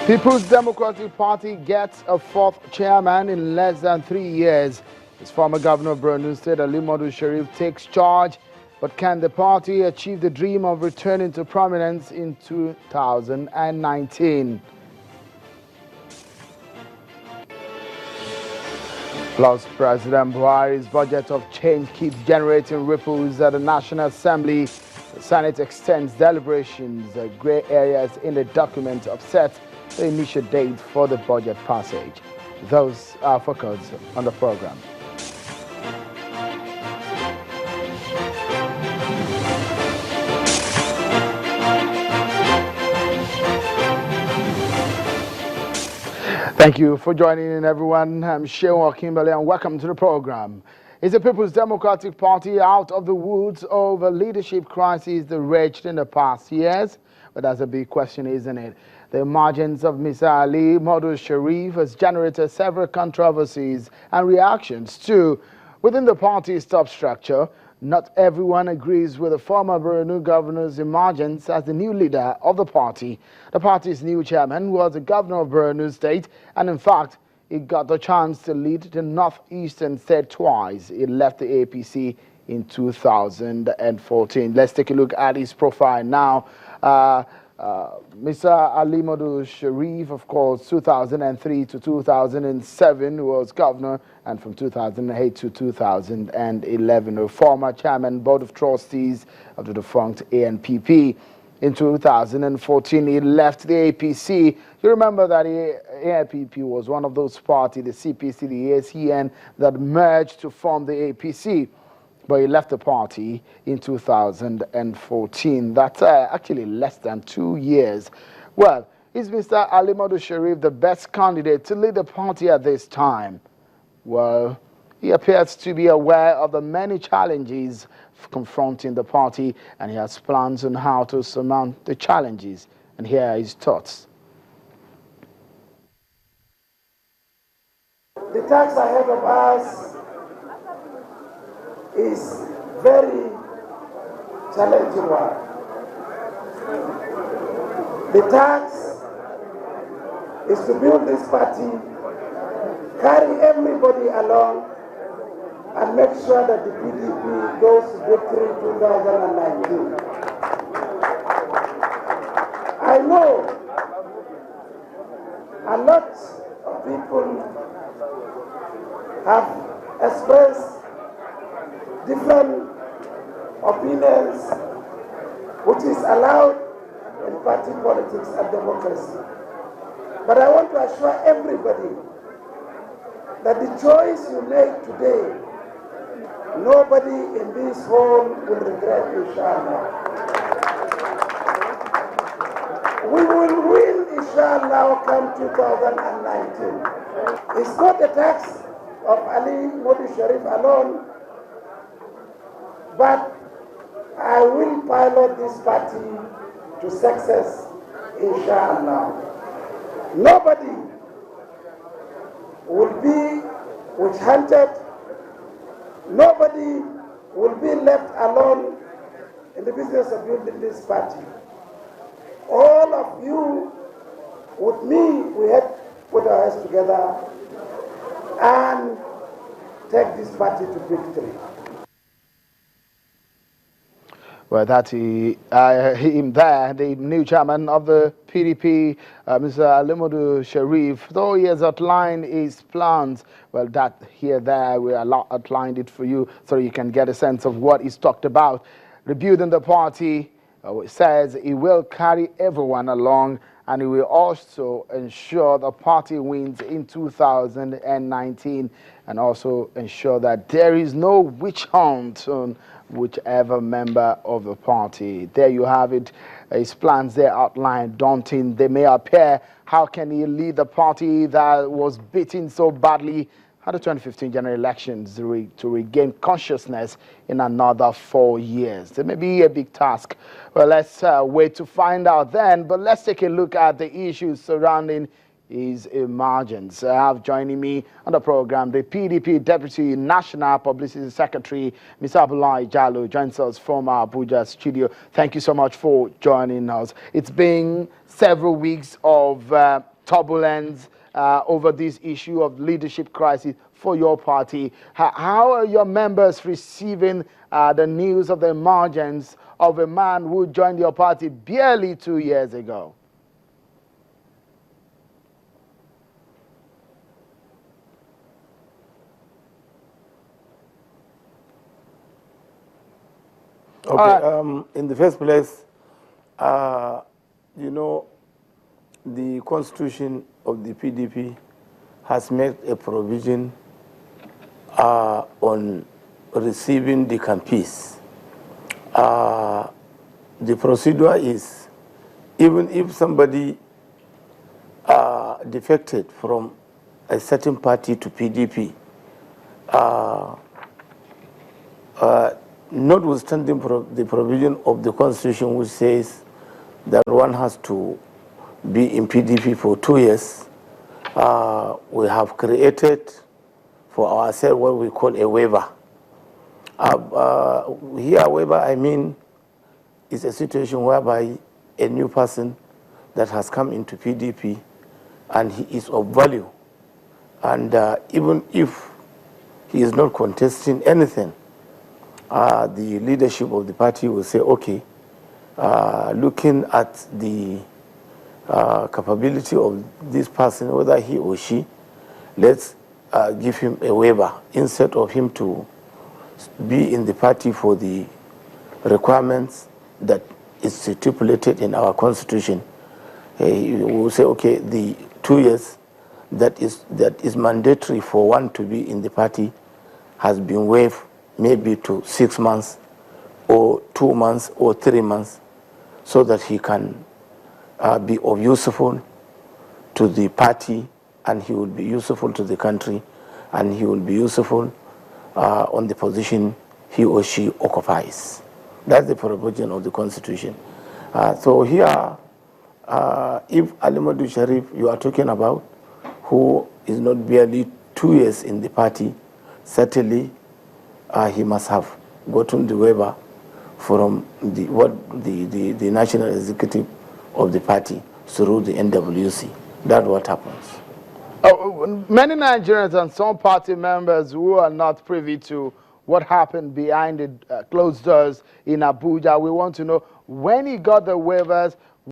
People's Democratic Party gets a fourth chairman in less than 3 years. As former governor of Borno State, Modu Sheriff, takes charge. But can the party achieve the dream of returning to prominence in 2019? Plus, President Buhari's budget of change keeps generating ripples at the National Assembly. The Senate extends deliberations. Grey areas in the document upset the initial date for the budget passage. Those are focused on the program. Thank you for joining in, everyone. I'm Shewa Kimberley, and welcome to the program. Is the People's Democratic Party out of the woods over leadership crises that raged in the past years? But that's a big question, isn't it? The emergence of Mr. Modu Sheriff has generated several controversies and reactions too. Within the party's top structure, not everyone agrees with the former Borno governor's emergence as the new leader of the party. The party's new chairman was the governor of Borno State, and in fact, he got the chance to lead the northeastern state twice. He left the APC in 2014. Let's take a look at his profile now. Mr. Modu Sheriff, of course, 2003 to 2007 was governor, and from 2008 to 2011, a former chairman, board of trustees of the defunct ANPP. In 2014, he left the APC. You remember that ANPP was one of those parties, the CPC, the ACN, that merged to form the APC. But he left the party in 2014. That's actually less than 2 years. Well, is Mr. Modu Sheriff the best candidate to lead the party at this time? Well, he appears to be aware of the many challenges confronting the party, and he has plans on how to surmount the challenges. And here are his thoughts. The task ahead of us is very challenging one. The task is to build this party, carry everybody along, and make sure that the PDP goes to victory 2019. I know a lot of people have expressed different opinions, which is allowed in party politics and democracy. But I want to assure everybody that the choice you make today, nobody in this hall will regret, inshallah. We will win, inshallah, come 2019. It's not the task of Modu Sheriff alone, but I will pilot this party to success, inshallah. Nobody will be witch-hunted. Nobody will be left alone in the business of building this party. All of you, with me, we have put our heads together and take this party to victory. Well, that's him there, the new chairman of the PDP, Mr. Modu Sheriff. Though he has outlined his plans, well, that there, we outlined it for you so you can get a sense of what he's talked about. Rebuilding the party, says he will carry everyone along, and he will also ensure the party wins in 2019, and also ensure that there is no witch hunt on whichever member of the party. There you have it. His plans there outlined, daunting they may appear. How can he lead the party that was beaten so badly at the 2015 general elections to regain consciousness in another 4 years? There may be a big task. Well, let's wait to find out then, but let's take a look at the issues surrounding his emergence. I have joining me on the program the PDP Deputy National Publicity Secretary, Mr. Abdullahi Jallo, joins us from our Abuja studio. Thank you so much for joining us. It's been several weeks of turbulence over this issue of leadership crisis for your party. How are your members receiving the news of the emergence of a man who joined your party barely 2 years ago? Okay, in the first place, you know, the constitution of the PDP has made a provision on receiving the campees. The procedure is, even if somebody defected from a certain party to PDP, notwithstanding the provision of the constitution which says that one has to be in PDP for 2 years, we have created for ourselves what we call a waiver. Here, waiver, I mean, is a situation whereby a new person that has come into PDP and he is of value, and even if he is not contesting anything, the leadership of the party will say, okay, looking at the capability of this person, whether he or she, let's give him a waiver instead of him to be in the party for the requirements that is stipulated in our constitution. We will say, okay, the 2 years that is mandatory for one to be in the party has been waived, maybe to 6 months or 2 months or 3 months, so that he can be of useful to the party, and he will be useful to the country, and he will be useful on the position he or she occupies. That's the provision of the constitution. So here, if Ali Modu Sheriff you are talking about, who is not barely 2 years in the party, certainly he must have gotten the waiver from the national executive of the party through the NWC. That's what happens. Many Nigerians and some party members who are not privy to what happened behind the closed doors in Abuja, we want to know, when he got the waivers,